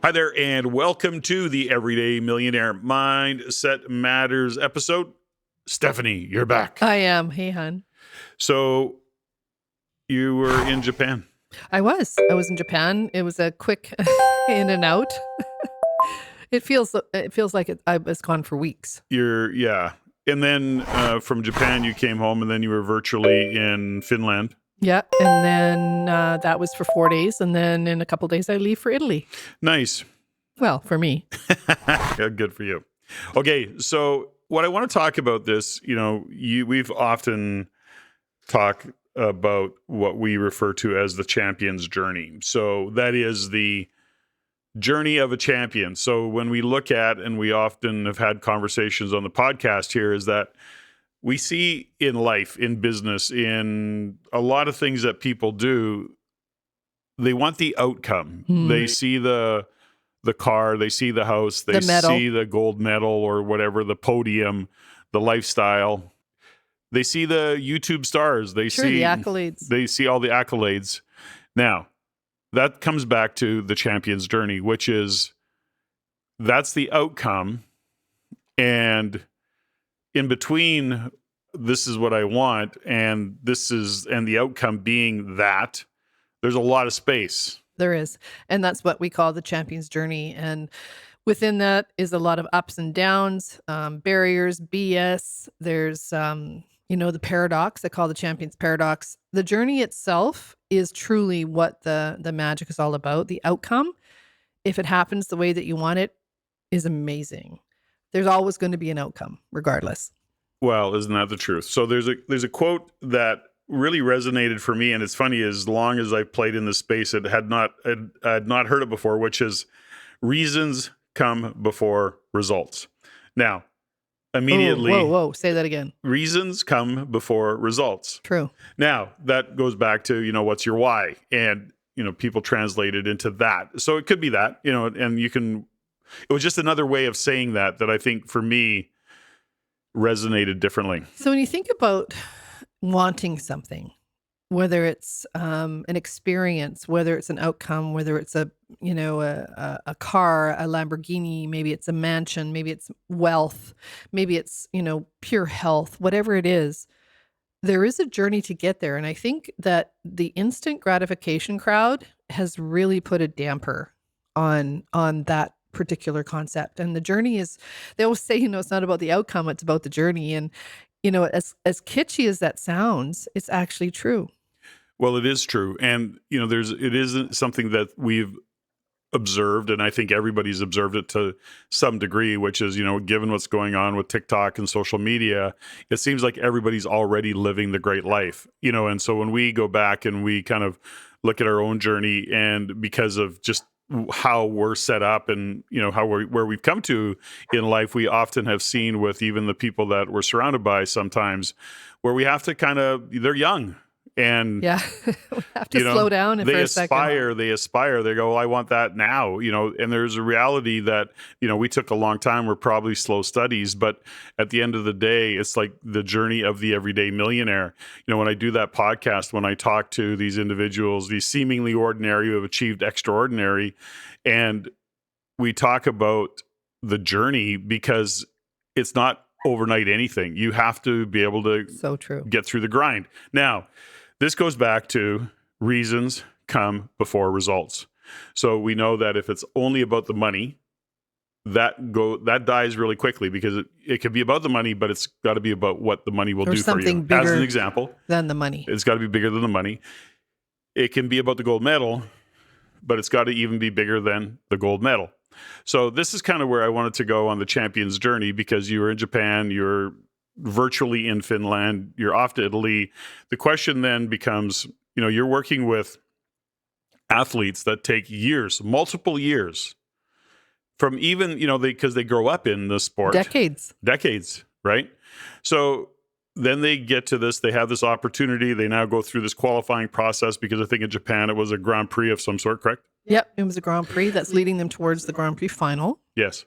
Hi there, and welcome to the Everyday Millionaire Mindset Matters episode. Steffany, you're back. I am. Hey, hon. So you were in Japan. I was in Japan. It was a quick in and out. It feels like I was gone for weeks. And then from Japan you came home, and then you were virtually in Finland. Yeah, and then that was for 4 days, and then in a couple days I leave for Italy. Nice. Well, for me. Yeah, good for you. Okay, so what I want to talk about this, we've often talked about what we refer to as the champion's journey. So that is the journey of a champion. So when we look at, and we often have had conversations on the podcast here, is that we see in life, in business, in a lot of things that people do, they want the outcome. They see the car, they see the house, they see the gold medal or whatever, the podium, the lifestyle. They see the YouTube stars. They see the accolades. They see all the accolades. Now, that comes back to the champion's journey, which is that's the outcome. And in between, this is what I want, and the outcome being that, there's a lot of space. There is. And that's what we call the champion's journey. And within that is a lot of ups and downs, barriers, BS. There's, the paradox. I call the champion's paradox. The journey itself is truly what the magic is all about. The outcome, if it happens the way that you want it, is amazing. There's always going to be an outcome, regardless. Well, isn't that the truth? So there's a quote that really resonated for me, and it's funny, as long as I played in this space, I had not heard it before, which is reasons come before results. Now, immediately, whoa, say that again. Reasons come before results. True. Now, that goes back to, what's your why? And, people translate it into that. So it could be that, and it was just another way of saying that I think for me resonated differently. So when you think about wanting something, whether it's an experience, whether it's an outcome, whether it's a car, a Lamborghini, maybe it's a mansion, maybe it's wealth, maybe it's, pure health, whatever it is, there is a journey to get there. And I think that the instant gratification crowd has really put a damper on that particular concept. And the journey is, they always say, it's not about the outcome, it's about the journey. And, as kitschy as that sounds, it's actually true. Well, it is true. And, it isn't something that we've observed, and I think everybody's observed it to some degree, which is, given what's going on with TikTok and social media, it seems like everybody's already living the great life, and so when we go back and we kind of look at our own journey, and because of just how we're set up and, where we've come to in life, we often have seen with even the people that we're surrounded by sometimes where we have to they're young. And yeah, we have to slow down for a second. They aspire. They go, well, I want that now, and there's a reality that, we took a long time. We're probably slow studies, but at the end of the day, it's like the journey of the everyday millionaire. When I do that podcast, when I talk to these individuals, these seemingly ordinary who have achieved extraordinary, and we talk about the journey, because it's not overnight anything. You have to be able to get through the grind. Now, this goes back to reasons come before results. So we know that if it's only about the money, that dies really quickly, because it could be about the money, but it's got to be about what the money will do for you. As an example, than the money. It's got to be bigger than the money. It can be about the gold medal, but it's got to even be bigger than the gold medal. So this is kind of where I wanted to go on the champion's journey, because you were in Japan, you're virtually in Finland, you're off to Italy. The question then becomes, you're working with athletes that take years, multiple years, from even, because they grow up in the sport. Decades, right? So then they get to this, they have this opportunity, they now go through this qualifying process, because I think in Japan it was a Grand Prix of some sort, correct? Yep, it was a Grand Prix that's leading them towards the Grand Prix final. Yes.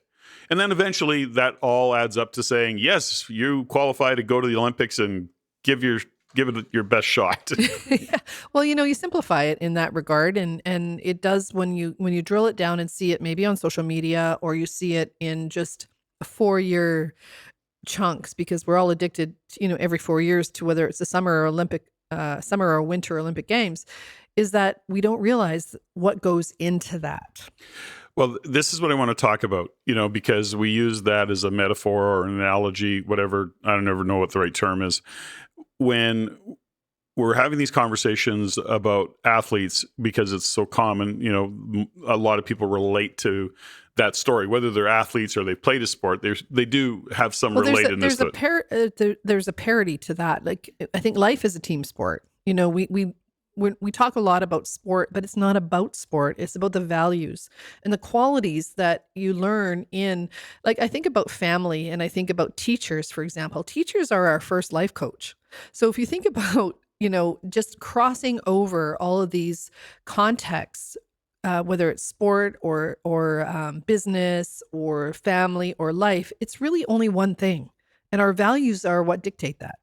And then eventually that all adds up to saying, yes, you qualify to go to the Olympics and give your give it your best shot. Yeah. Well, you simplify it in that regard, and it does when you drill it down and see it maybe on social media, or you see it in just 4-year chunks, because we're all addicted, every 4 years, to whether it's the summer or winter Olympic Games, is that we don't realize what goes into that. Well, this is what I want to talk about, because we use that as a metaphor or an analogy, whatever. I don't ever know what the right term is. When we're having these conversations about athletes, because it's so common, a lot of people relate to that story, whether they're athletes or they've played a sport. They do have some Well, relatedness to it. there's a parity to that. Like, I think life is a team sport. We talk a lot about sport, but it's not about sport. It's about the values and the qualities that you learn in, like, I think about family, and I think about teachers, for example. Teachers are our first life coach. So if you think about, just crossing over all of these contexts, whether it's sport or business or family or life, it's really only one thing. And our values are what dictate that.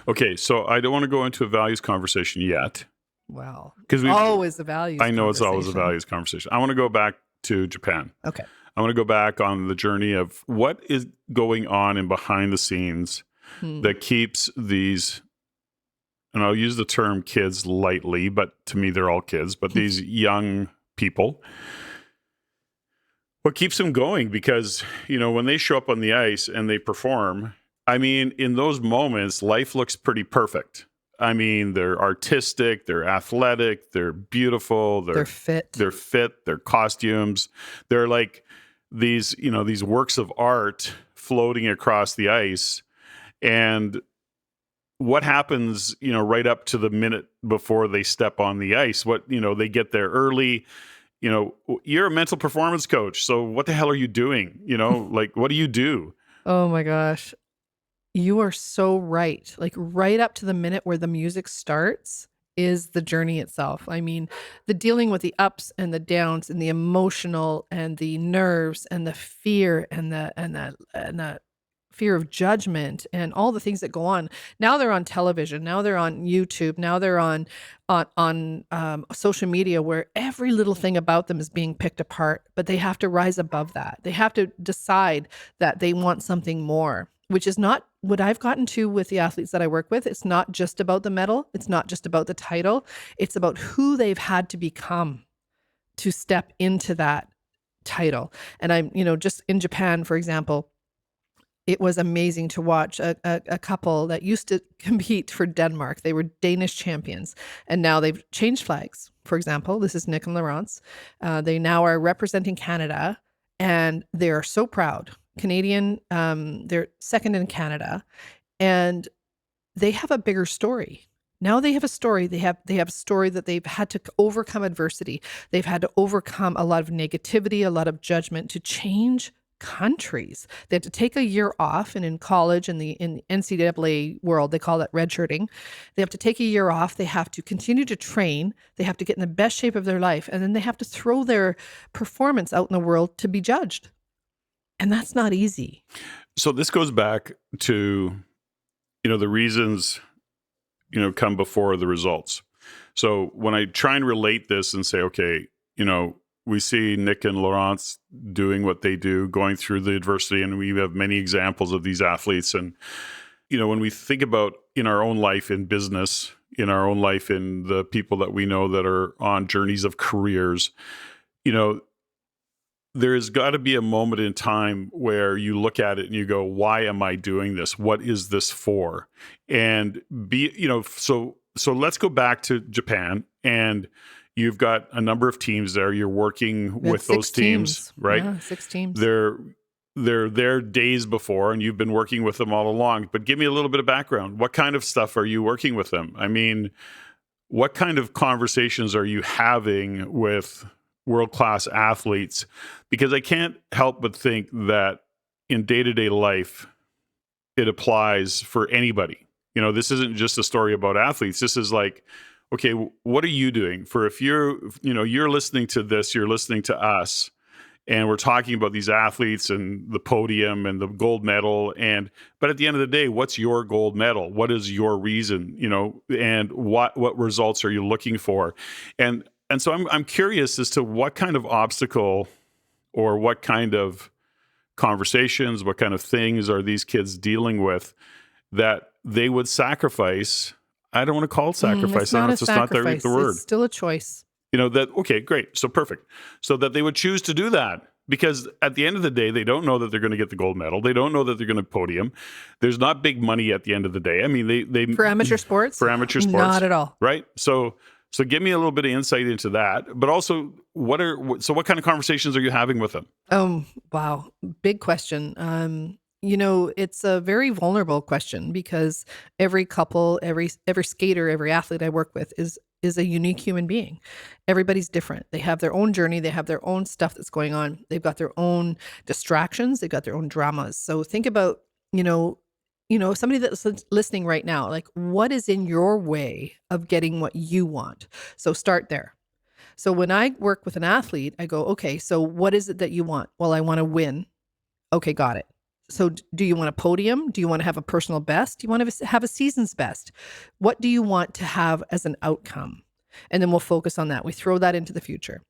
Okay, so I don't want to go into a values conversation yet. Wow. Because Always a values I know it's always a conversation. values conversation. I want to go back to Japan. Okay. I want to go back on the journey of what is going on in behind the scenes Hmm. that keeps these, and I'll use the term kids lightly, but to me they're all kids, but these young people, what keeps them going? Because, when they show up on the ice and they perform, I mean, in those moments, life looks pretty perfect. I mean, they're artistic, they're athletic, they're beautiful, They're fit. their costumes, they're like these works of art floating across the ice. And what happens, right up to the minute before they step on the ice? They get there early. You're a mental performance coach, so what the hell are you doing? Like, what do you do? Oh my gosh. You are so right. Like, right up to the minute where the music starts is the journey itself. I mean, the dealing with the ups and the downs and the emotional and the nerves and the fear and the fear of judgment and all the things that go on. Now they're on television. Now they're on YouTube. Now they're on social media, where every little thing about them is being picked apart. But they have to rise above that. They have to decide that they want something more, which is not what I've gotten to with the athletes that I work with. It's not just about the medal. It's not just about the title. It's about who they've had to become to step into that title. And I'm, just in Japan, for example, it was amazing to watch a couple that used to compete for Denmark. They were Danish champions, and now they've changed flags. For example, this is Nick and Laurence. They now are representing Canada, and they are so proud. Canadian, they're second in Canada, and they have a bigger story. Now they have a story. They have a story that they've had to overcome adversity. They've had to overcome a lot of negativity, a lot of judgment to change countries. They had to take a year off, and in college, in the NCAA world, they call that redshirting. They have to take a year off. They have to continue to train. They have to get in the best shape of their life, and then they have to throw their performance out in the world to be judged. And that's not easy. So this goes back to, the reasons, come before the results. So when I try and relate this and say, okay, we see Nick and Laurence doing what they do, going through the adversity, and we have many examples of these athletes. And, when we think about in our own life in business, in our own life in the people that we know that are on journeys of careers, there's got to be a moment in time where you look at it and you go, why am I doing this? What is this for? And so let's go back to Japan, and you've got a number of teams there. You're working with those teams, right? Yeah, 6 teams. They're there days before, and you've been working with them all along. But give me a little bit of background. What kind of stuff are you working with them? I mean, what kind of conversations are you having with world-class athletes? Because I can't help but think that in day-to-day life, it applies for anybody. This isn't just a story about athletes. This is like, okay, what are you doing? For if you're listening to this, you're listening to us, and we're talking about these athletes and the podium and the gold medal, but at the end of the day, what's your gold medal? What is your reason, and what results are you looking for? And so I'm curious as to what kind of obstacle or what kind of conversations, what kind of things are these kids dealing with that they would sacrifice. I don't want to call it It's sacrifice. I don't not know, a it's just not the sacrifice. word. It's still a choice. Okay, great. So perfect. So that they would choose to do that because at the end of the day, they don't know that they're going to get the gold medal. They don't know that they're going to podium. There's not big money at the end of the day. I mean, they For amateur sports? for amateur sports, Not at all. right? So give me a little bit of insight into that, but also what kind of conversations are you having with them? Wow. Big question. It's a very vulnerable question because every couple, every skater, every athlete I work with is a unique human being. Everybody's different. They have their own journey. They have their own stuff that's going on. They've got their own distractions. They've got their own dramas. So think about, somebody that's listening right now, like what is in your way of getting what you want? So start there. So when I work with an athlete, I go, okay, so what is it that you want? Well, I want to win. Okay, got it. So do you want a podium? Do you want to have a personal best? Do you want to have a season's best? What do you want to have as an outcome? And then we'll focus on that. We throw that into the future.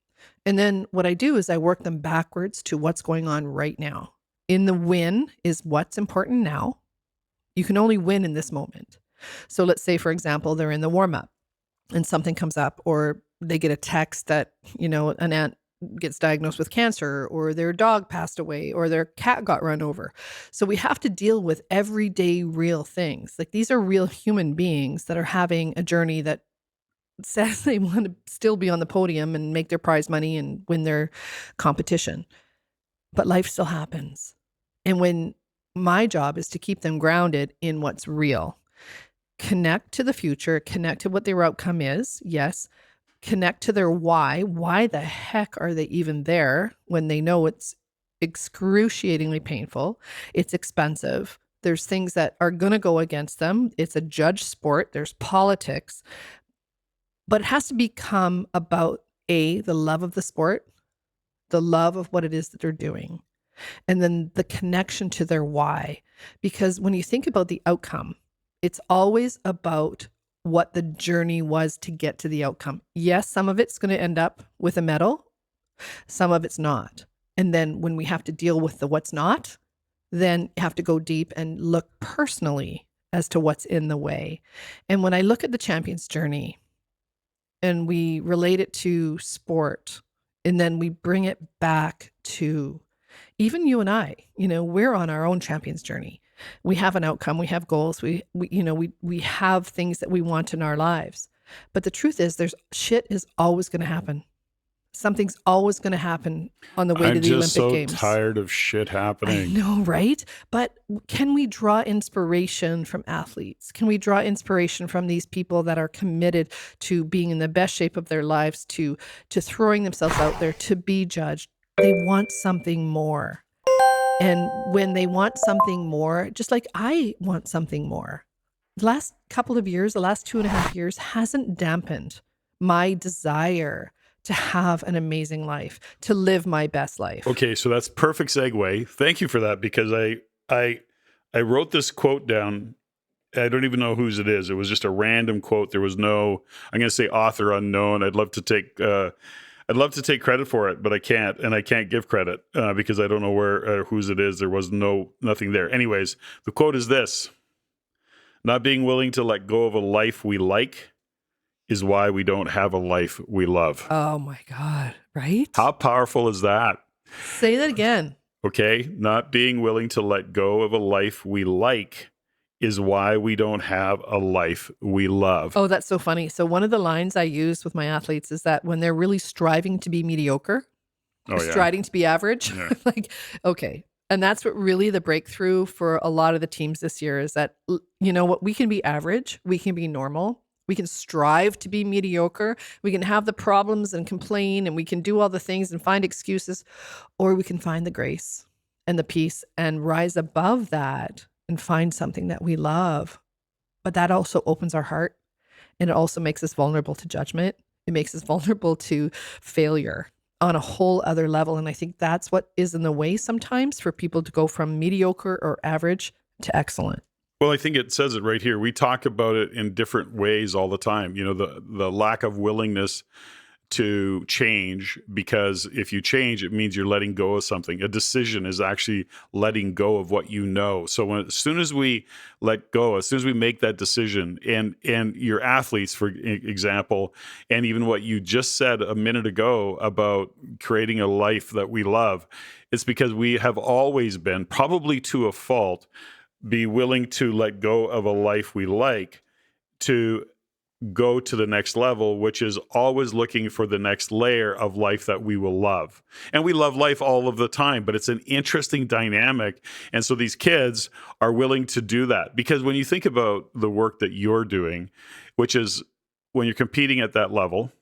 And then what I do is I work them backwards to what's going on right now. In the win is what's important now. You can only win in this moment. So let's say, for example, they're in the warm-up and something comes up, or they get a text that, an aunt gets diagnosed with cancer, or their dog passed away, or their cat got run over. So we have to deal with everyday real things. Like these are real human beings that are having a journey that says they want to still be on the podium and make their prize money and win their competition. But life still happens. And when my job is to keep them grounded in what's real, connect to the future, connect to what their outcome is. Yes. Connect to their why. Why the heck are they even there when they know it's excruciatingly painful? It's expensive. There's things that are going to go against them. It's a judge sport. There's politics. But it has to become about the love of the sport, the love of what it is that they're doing, and then the connection to their why. Because when you think about the outcome, it's always about what the journey was to get to the outcome. Yes, some of it's going to end up with a medal. Some of it's not. And then when we have to deal with the what's not, then you have to go deep and look personally as to what's in the way. And when I look at the champion's journey and we relate it to sport, and then we bring it back to even you and I, we're on our own champion's journey. We have an outcome. We have goals. We have things that we want in our lives. But the truth is, shit is always going to happen. Something's always going to happen on the way to the Olympic Games. I'm just so tired of shit happening. I know, right? But can we draw inspiration from athletes? Can we draw inspiration from these people that are committed to being in the best shape of their lives, to throwing themselves out there, to be judged? They want something more. And when they want something more, just like I want something more, the last couple of years, the last 2.5 years hasn't dampened my desire to have an amazing life, to live my best life. Okay, so that's perfect segue. Thank you for that, because I wrote this quote down. I don't even know whose it is. It was just a random quote. There was no, I'm going to say author unknown. I'd love to take credit for it, but I can't, and I can't give credit because I don't know where whose it is. There was nothing there. Anyways, the quote is this: "Not being willing to let go of a life we like is why we don't have a life we love." Oh my God, right? How powerful is that? Say that again. Okay, not being willing to let go of a life we like is why we don't have a life we love. Oh, that's so funny. So one of the lines I use with my athletes is that when they're really striving to be mediocre, striving to be average, like, okay. And that's what really the breakthrough for a lot of the teams this year is that, what, we can be average, we can be normal, we can strive to be mediocre, we can have the problems and complain, and we can do all the things and find excuses, or we can find the grace and the peace and rise above that and find something that we love. But that also opens our heart, and it also makes us vulnerable to judgment. It makes us vulnerable to failure. on a whole other level. And I think that's what is in the way sometimes for people to go from mediocre or average to excellent. Well, I think it says it right here. We talk about it in different ways all the time. You know, the lack of willingness to change, because if you change, it means you're letting go of something. A decision is actually letting go of what you know. So as soon as we let go, as soon as we make that decision, and your athletes, for example, and even what you just said a minute ago about creating a life that we love, it's because we have always been, probably to a fault, be willing to let go of a life we like to go to the next level, which is always looking for the next layer of life that we will love. And we love life all of the time, but it's an interesting dynamic. And so these kids are willing to do that, because when you think about the work that you're doing, which is when you're competing at that level,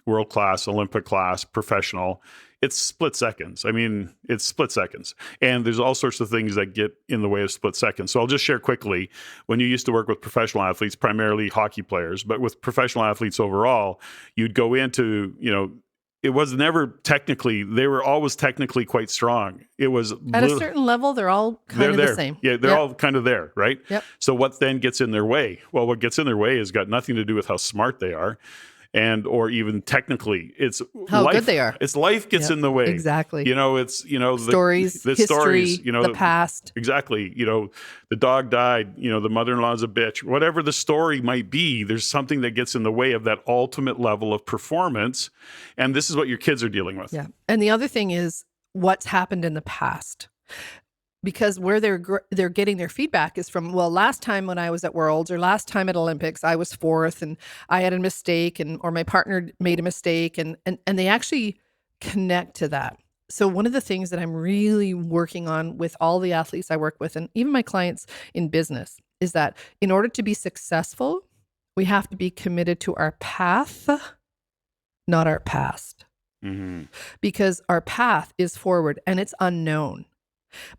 world class, Olympic class, professional, it's split seconds. I mean, it's split seconds. And there's all sorts of things that get in the way of split seconds. So I'll just share quickly. When you used to work with professional athletes, primarily hockey players, but with professional athletes overall, you'd go into, it was never technically, they were always technically quite strong. It was at a certain level, they're all kind of there. the same. Yeah, they're all kind of there, right? Yep. So what then gets in their way? Well, what gets in their way has got nothing to do with how smart they are, and or even technically, it's how life, good they are. It's life gets in the way. Exactly. It's stories, the history, stories, the past. Exactly. The dog died. The mother-in-law's a bitch. Whatever the story might be, there's something that gets in the way of that ultimate level of performance, and this is what your kids are dealing with. Yeah. And the other thing is what's happened in the past. Because where they're getting their feedback is from, well, last time when I was at Worlds or last time at Olympics, I was fourth and I had a mistake, or my partner made a mistake, and they actually connect to that. So one of the things that I'm really working on with all the athletes I work with, and even my clients in business, is that in order to be successful, we have to be committed to our path, not our past. Mm-hmm. Because our path is forward and it's unknown.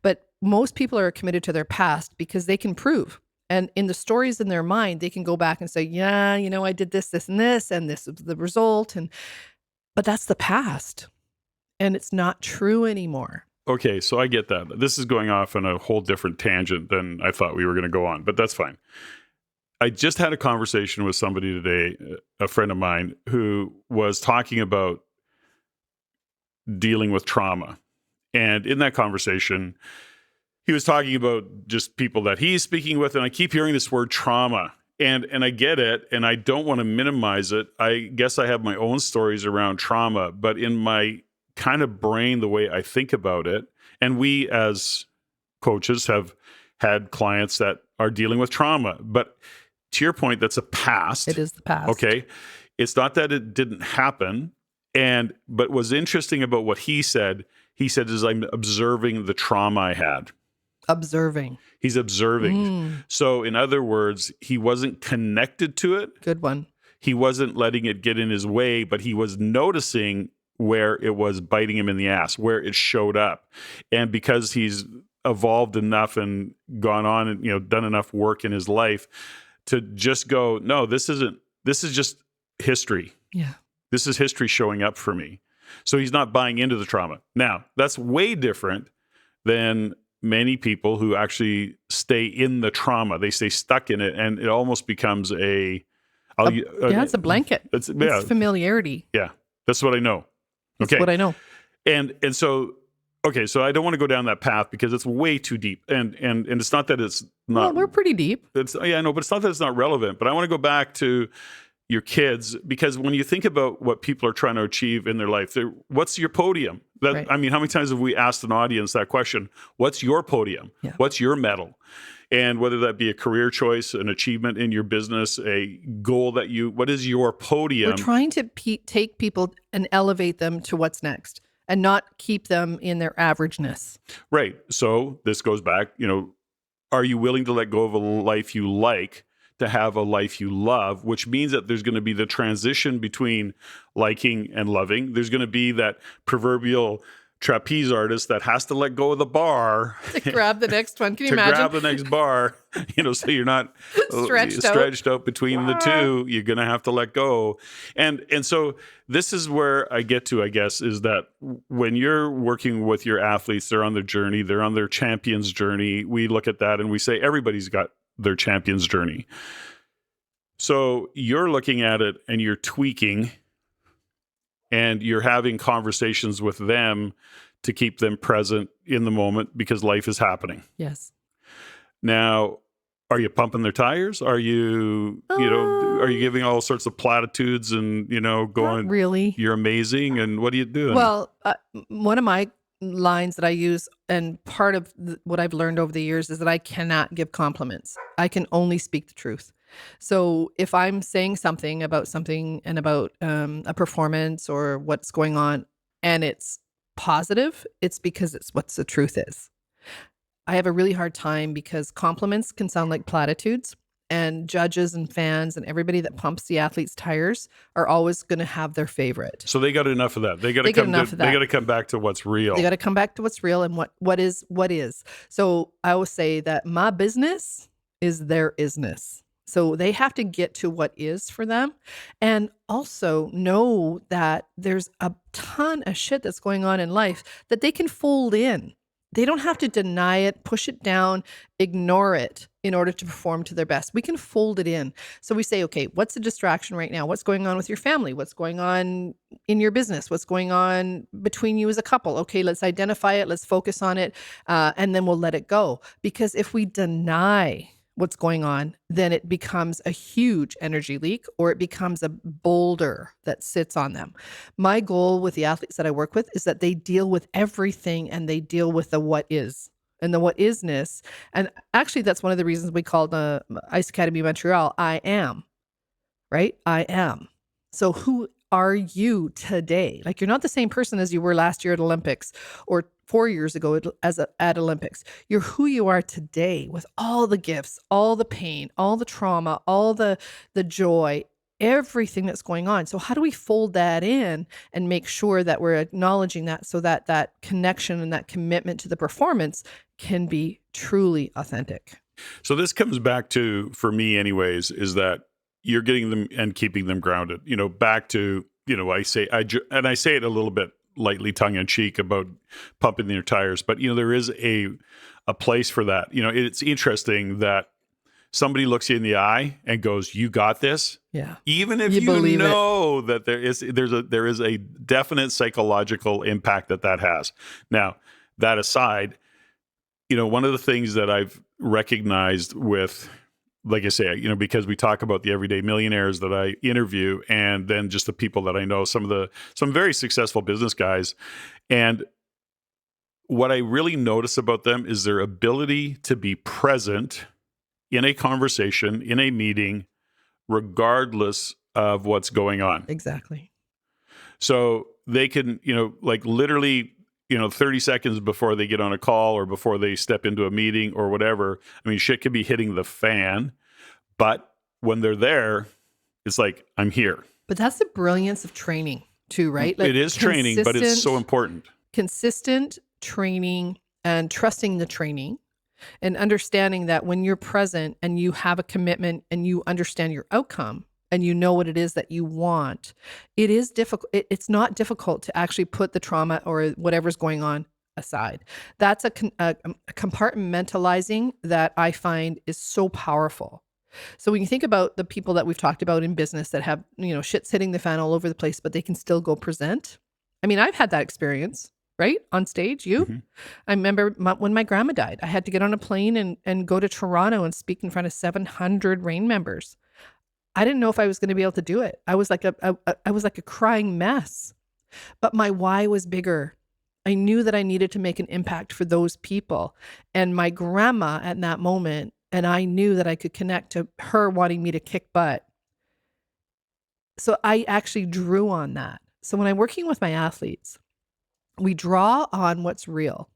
But most people are committed to their past because they can prove. And in the stories in their mind, they can go back and say, yeah, I did this, this, and this is the result. But that's the past. And it's not true anymore. Okay, so I get that. This is going off on a whole different tangent than I thought we were going to go on, but that's fine. I just had a conversation with somebody today, a friend of mine, who was talking about dealing with trauma. And in that conversation, he was talking about just people that he's speaking with. And I keep hearing this word trauma. And I get it. And I don't want to minimize it. I guess I have my own stories around trauma. But in my kind of brain, the way I think about it, and we as coaches have had clients that are dealing with trauma. But to your point, that's a past. It is the past. Okay. It's not that it didn't happen. But what's interesting about what he said is I'm observing the trauma I had. Observing. He's observing. So in other words, he wasn't connected to it. Good one. He wasn't letting it get in his way, but he was noticing where it was biting him in the ass, where it showed up. And because he's evolved enough and gone on and done enough work in his life to just go, no, this is just history. Yeah. This is history showing up for me. So he's not buying into the trauma. Now, that's way different than many people who actually stay in the trauma. They stay stuck in it, and it almost becomes it's a blanket. It's familiarity. Yeah, that's what I know. Okay. That's what I know. And so, okay, so I don't want to go down that path because it's way too deep. And it's not that it's not. Well, we're pretty deep. But it's not that it's not relevant. But I want to go back to your kids, because when you think about what people are trying to achieve in their life, what's your podium? Right. I mean, how many times have we asked an audience that question? What's your podium? Yeah. What's your medal? And whether that be a career choice, an achievement in your business, a goal what is your podium? We're trying to take people and elevate them to what's next and not keep them in their averageness. Right. So this goes back, are you willing to let go of a life you like to have a life you love, which means that there's going to be the transition between liking and loving. There's going to be that proverbial trapeze artist that has to let go of the bar To grab the next one. Can you to imagine? grab the next bar, so you're not Stretched out. between the two. You're going to have to let go. And so this is where I get to, I guess, is that when you're working with your athletes, they're on their journey, they're on their champion's journey. We look at that and we say, everybody's got their champion's journey. So you're looking at it and you're tweaking and you're having conversations with them to keep them present in the moment because life is happening. Yes. Now, are you pumping their tires? Are you, are you giving all sorts of platitudes and, going, Not really. you're amazing? And what are you doing? Well, one of my lines that I use, and part of what I've learned over the years, is that I cannot give compliments. I can only speak the truth. So if I'm saying something and about a performance or what's going on and it's positive, it's because it's what the truth is. I have a really hard time because compliments can sound like platitudes, and judges and fans and everybody that pumps the athletes' tires are always going to have their favorite. So they got enough of that. They got to come back to what's real. They got to come back to what's real and what is. So I always say that my business is their isness. So they have to get to what is for them, and also know that there's a ton of shit that's going on in life that they can fold in. They don't have to deny it, push it down, ignore it in order to perform to their best. We can fold it in. So we say, okay, what's the distraction right now? What's going on with your family? What's going on in your business? What's going on between you as a couple? Okay, let's identify it. Let's focus on it. And then we'll let it go. Because if we deny what's going on, then it becomes a huge energy leak, or it becomes a boulder that sits on them. My goal with the athletes that I work with is that they deal with everything and they deal with the what is and the what isness. And actually, that's one of the reasons we called the Ice Academy Montreal, I am, right? I am. So who are you today? Like, you're not the same person as you were last year at Olympics or 4 years ago at Olympics. You're who you are today, with all the gifts, all the pain, all the trauma, all the joy, everything that's going on. So how do we fold that in and make sure that we're acknowledging that, so that that connection and that commitment to the performance can be truly authentic? So this comes back to, for me anyways, is that you're getting them and keeping them grounded, back to, I say it a little bit lightly tongue in cheek about pumping their tires, but there is a place for that. It's interesting that somebody looks you in the eye and goes, "You got this." Yeah. Even if you know that there is a definite psychological impact that has. Now, that aside, one of the things that I've recognized with, like I say, because we talk about the everyday millionaires that I interview, and then just the people that I know, some very successful business guys. And what I really notice about them is their ability to be present in a conversation, in a meeting, regardless of what's going on. Exactly. So they can, like literally, 30 seconds before they get on a call or before they step into a meeting or whatever, I mean, shit could be hitting the fan, but when they're there, it's like, I'm here. But that's the brilliance of training too, right? Like, it is training, but it's so important. Consistent training and trusting the training, and understanding that when you're present and you have a commitment and you understand your outcome and you know what it is that you want, it is difficult. It's not difficult to actually put the trauma or whatever's going on aside. That's a compartmentalizing that I find is so powerful. So when you think about the people that we've talked about in business that have, shit's hitting the fan all over the place, but they can still go present. I mean, I've had that experience, right? On stage, you. Mm-hmm. I remember when my grandma died, I had to get on a plane and go to Toronto and speak in front of 700 RAIN members. I didn't know if I was going to be able to do it. I was like a crying mess, but my why was bigger. I knew that I needed to make an impact for those people, and my grandma at that moment, and I knew that I could connect to her wanting me to kick butt. So I actually drew on that. So when I'm working with my athletes, we draw on what's real,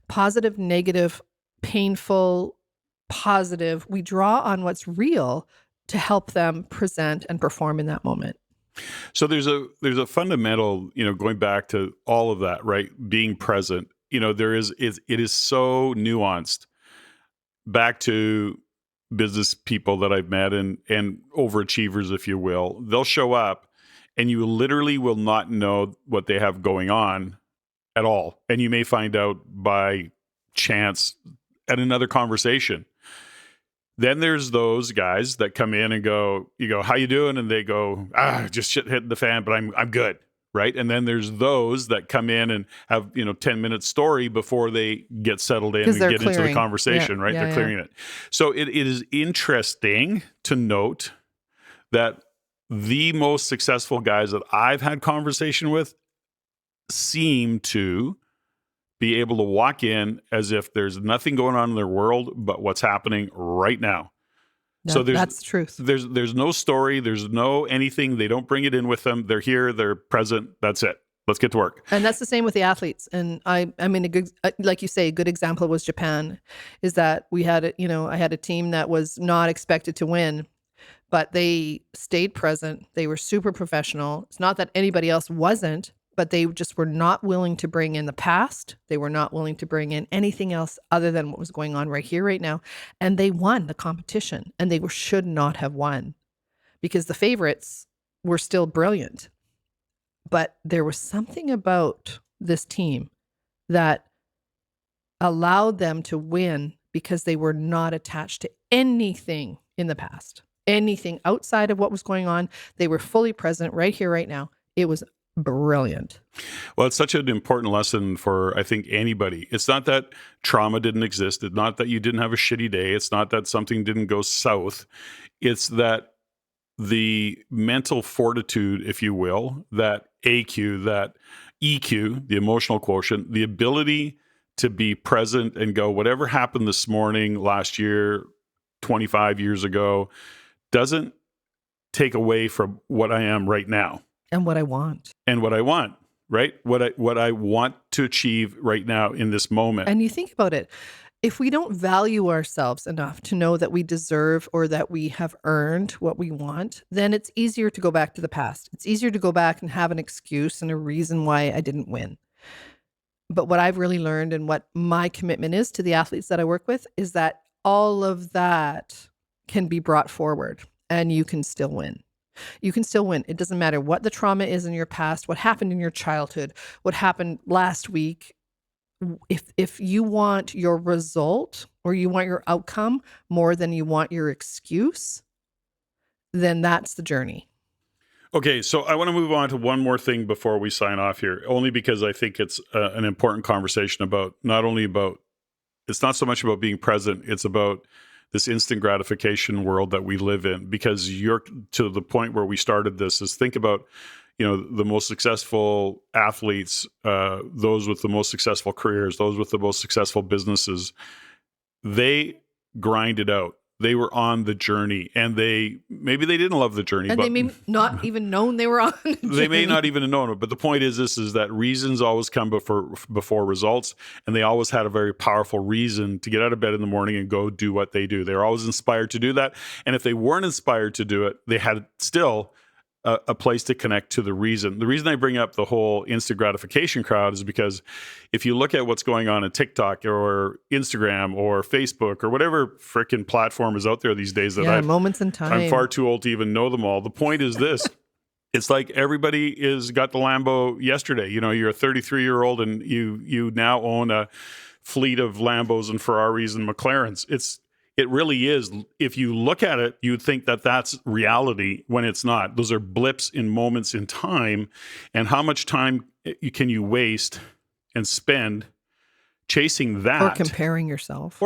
positive, negative, painful, positive. We draw on what's real to help them present and perform in that moment. So there's a fundamental, going back to all of that, right? Being present. It is so nuanced. Back to business people that I've met and overachievers, if you will. They'll show up and you literally will not know what they have going on at all. And you may find out by chance at another conversation. Then there's those guys that come in and you go, how you doing? And they go, just shit hitting the fan, but I'm good. Right. And then there's those that come in and have, 10-minute story before they get settled in because and they're get into the clearing. conversation, right? Yeah, They're yeah. clearing it. So it is interesting to note that the most successful guys that I've had conversation with seem to be able to walk in as if there's nothing going on in their world but what's happening right now. So That's the truth. there's no story, there's no anything. They don't bring it in with them. They're here, they're present. That's it. Let's get to work. And that's the same with the athletes. And I mean, a good, like you say, a good example was Japan. Is that we had I had a team that was not expected to win, but they stayed present. They were super professional. It's not that anybody else wasn't, but they just were not willing to bring in the past. They were not willing to bring in anything else other than what was going on right here, right now. And they won the competition, and they should not have won because the favorites were still brilliant. But there was something about this team that allowed them to win because they were not attached to anything in the past, anything outside of what was going on. They were fully present right here, right now. It was brilliant. Well, it's such an important lesson for, I think, anybody. It's not that trauma didn't exist. It's not that you didn't have a shitty day. It's not that something didn't go south. It's that the mental fortitude, if you will, that AQ, that EQ, the emotional quotient, the ability to be present and go, whatever happened this morning, last year, 25 years ago, doesn't take away from what I am right now. And what I want. Right? What I want to achieve right now in this moment. And you think about it, if we don't value ourselves enough to know that we deserve or that we have earned what we want, then it's easier to go back to the past. It's easier to go back and have an excuse and a reason why I didn't win. But what I've really learned and what my commitment is to the athletes that I work with is that all of that can be brought forward and you can still win. You can still win. It doesn't matter what the trauma is in your past, what happened in your childhood, what happened last week. If you want your result or you want your outcome more than you want your excuse, then that's the journey. Okay, so I want to move on to one more thing before we sign off here, only because I think it's an important conversation about it's not so much about being present, it's about this instant gratification world that we live in, because you're to the point where we started this is think about, the most successful athletes, those with the most successful careers, those with the most successful businesses, they grind it out. They were on the journey, and maybe they didn't love the journey, And but they may not even known they were on the journey. they may not even have known it. But the point is that reasons always come before results, and they always had a very powerful reason to get out of bed in the morning and go do what they do. They were always inspired to do that. And if they weren't inspired to do it, they had still a place to connect to the reason. The reason I bring up the whole instant gratification crowd is because if you look at what's going on in TikTok or Instagram or Facebook or whatever freaking platform is out there these days moments in time. I'm far too old to even know them all. The point is this. It's like everybody got the Lambo yesterday. You're a 33-year-old and you now own a fleet of Lambos and Ferraris and McLarens. It really is. If you look at it, you would think that that's reality when it's not. Those are blips in moments in time. And how much time can you waste and spend chasing that? Or comparing yourself.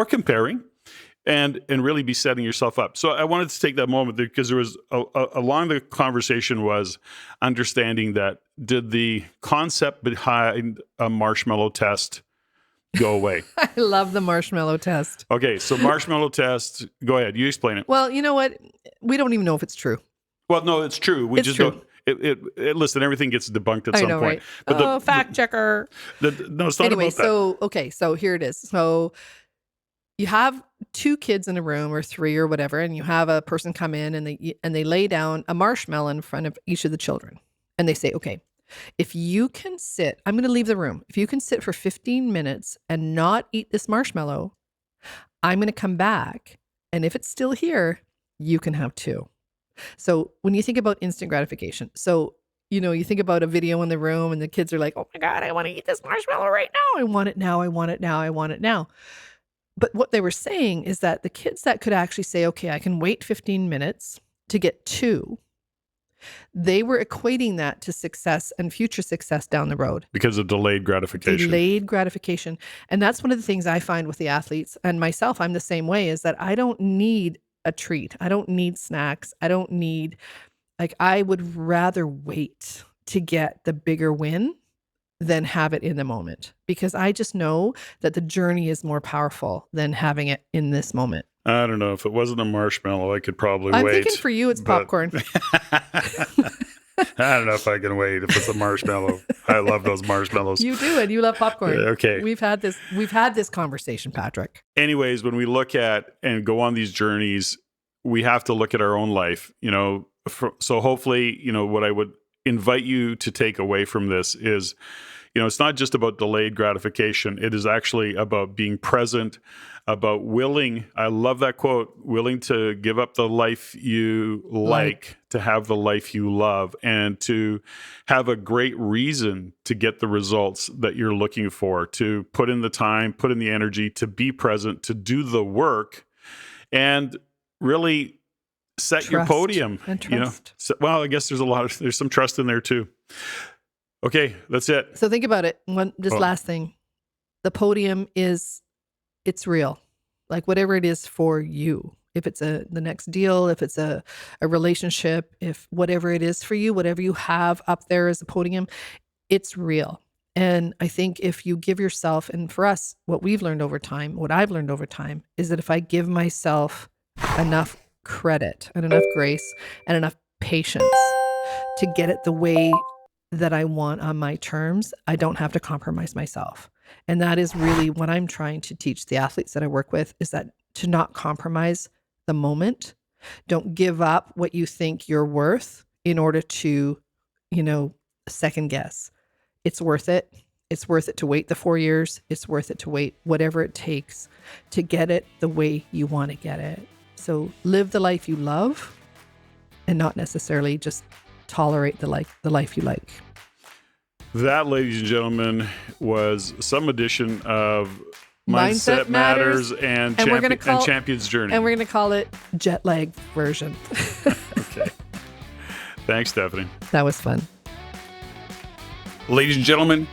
And really be setting yourself up. So I wanted to take that moment because there was along the conversation was understanding that did the concept behind a marshmallow test go away? I love the marshmallow test. Okay, so marshmallow test. Go ahead, you explain it. Well, you know what? We don't even know if it's true. Well, no, it's true. We It's just true. don't. Listen, everything gets debunked at I some know, point. right? But Fact checker. no, it's not Anyway, about that. so here it is. So you have 2 kids in a room or 3 or whatever, and you have a person come in and they lay down a marshmallow in front of each of the children. And they say, okay, if you can sit, I'm going to leave the room. If you can sit for 15 minutes and not eat this marshmallow, I'm going to come back. And if it's still here, you can have 2. So when you think about instant gratification, so, you think about a video in the room and the kids are like, oh my God, I want to eat this marshmallow right now. I want it now. I want it now. I want it now. But what they were saying is that the kids that could actually say, okay, I can wait 15 minutes to get 2, they were equating that to success and future success down the road. Because of delayed gratification. Delayed gratification. And that's one of the things I find with the athletes and myself, I'm the same way, is that I don't need a treat. I don't need snacks. I don't need, I would rather wait to get the bigger win than have it in the moment, because I just know that the journey is more powerful than having it in this moment. I don't know. If it wasn't a marshmallow, I could probably I'm wait. thinking for you, it's popcorn. I don't know if I can wait if it's a marshmallow. I love those marshmallows. You do, and you love popcorn. Okay. We've had this conversation, Patrick. Anyways, when we look at and go on these journeys, we have to look at our own life, so hopefully, what I would invite you to take away from this is, it's not just about delayed gratification. It is actually about being present, about willing. I love that quote, willing to give up the life you like to have the life you love, and to have a great reason to get the results that you're looking for, to put in the time, put in the energy, to be present, to do the work, and really set your podium. And trust. Well, I guess there's some trust in there too. Okay, that's it. So think about it. Last thing. The podium it's real. Like whatever it is for you. If it's the next deal, if it's a relationship, if whatever it is for you, whatever you have up there as a podium, it's real. And I think if you give yourself, and for us, what I've learned over time is that if I give myself enough credit and enough grace and enough patience to get it the way that I want on my terms, I don't have to compromise myself. And that is really what I'm trying to teach the athletes that I work with, is that to not compromise the moment. Don't give up what you think you're worth in order to, second guess. It's worth it. It's worth it to wait the 4 years. It's worth it to wait whatever it takes to get it the way you want to get it. So live the life you love and not necessarily just tolerate the life you like. That, ladies and gentlemen, was some edition of Mindset Matters and Champion's Journey. And we're going to call it jet lag version. Okay. Thanks, Steffany. That was fun. Ladies and gentlemen,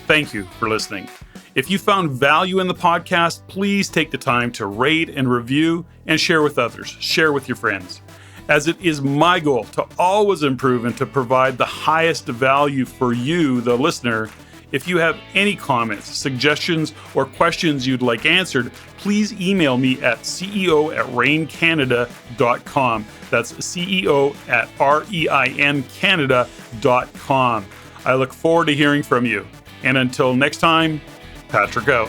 thank you for listening. If you found value in the podcast, please take the time to rate and review and share with others. Share with your friends. As it is my goal to always improve and to provide the highest value for you, the listener. If you have any comments, suggestions, or questions you'd like answered, please email me at ceo@reincanada.com. That's ceo@reincanada.com. I look forward to hearing from you. And until next time, Patrick out.